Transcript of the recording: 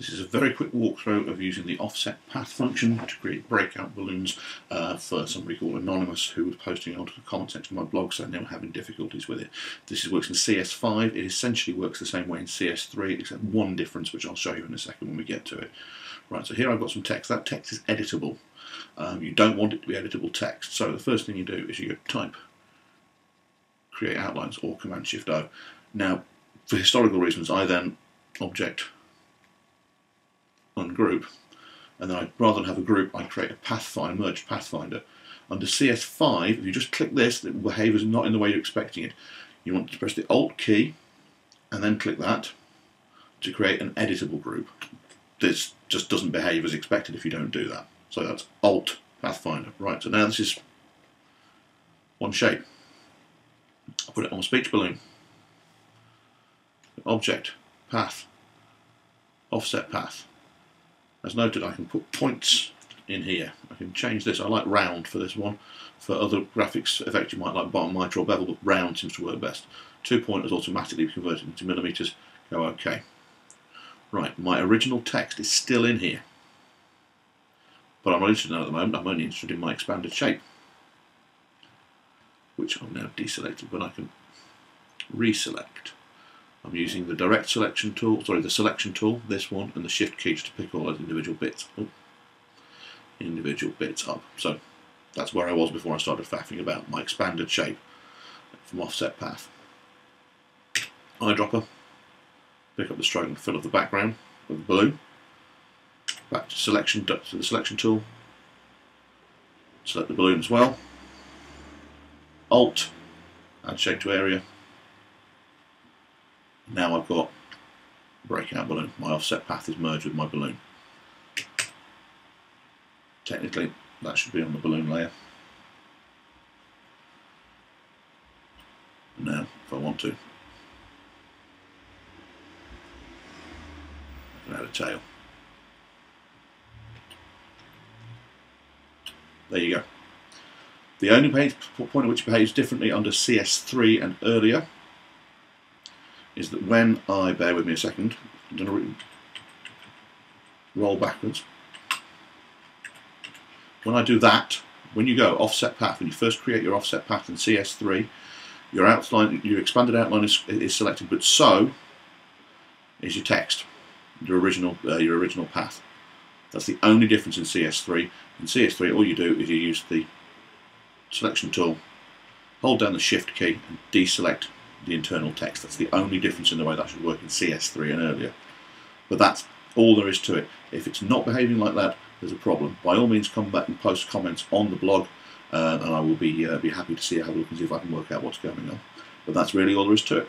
This is a very quick walkthrough of using the offset path function to create breakout balloons for somebody called Anonymous, who was posting onto the comment section of my blog saying they were having difficulties with it. This works in CS5. It essentially works the same way in CS3, except one difference, which I'll show you in a second when we get to it. Right, so here I've got some text. That text is editable. You don't want it to be editable text, so the first thing you do is you type create outlines or Command-Shift-O. Now, for historical reasons, I then object ungroup, and then rather than have a group, I create a pathfinder, merge pathfinder. Under CS5, if you just click this, the behaviour is not in the way you're expecting it. You want to press the Alt key and then click that to create an editable group. This just doesn't behave as expected if you don't do that. So that's Alt pathfinder. Right, so now this is one shape. I'll put it on a speech balloon. Object, path, offset path. As noted, I can put points in here. I can change this. I like round for this one. For other graphics effects, you might like bottom, mitre or bevel, but round seems to work best. 2 pointers automatically converted into millimetres. Go OK. Right, my original text is still in here, but I'm not interested in that at the moment. I'm only interested in my expanded shape, which I've now deselected, but I can reselect. I'm using the direct selection tool, sorry, the selection tool, this one, and the shift key just to pick all those individual bits up. So that's where I was before I started faffing about my expanded shape from offset path. Eyedropper, pick up the stroke and fill of the background of the balloon. Back to selection, to the selection tool. Select the balloon as well. Alt, add shape to area. Now I've got breakout balloon. My offset path is merged with my balloon. Technically, that should be on the balloon layer. Now, if I want to, I can add a tail. There you go. The only point at which it behaves differently under CS3 and earlier is that when I, bear with me a second, I'm going to roll backwards. When I do that, when you go offset path, when you first create your offset path in CS3, your outline, your expanded outline is selected, but so is your text, your original path. That's the only difference in CS3. In CS3, all you do is you use the selection tool, hold down the shift key, and deselect the internal text. That's the only difference in the way that should work in CS3 and earlier. But that's all there is to it. If it's not behaving like that, there's a problem. By all means, come back and post comments on the blog, and I will be happy to see how we can see if I can work out what's going on. But that's really all there is to it.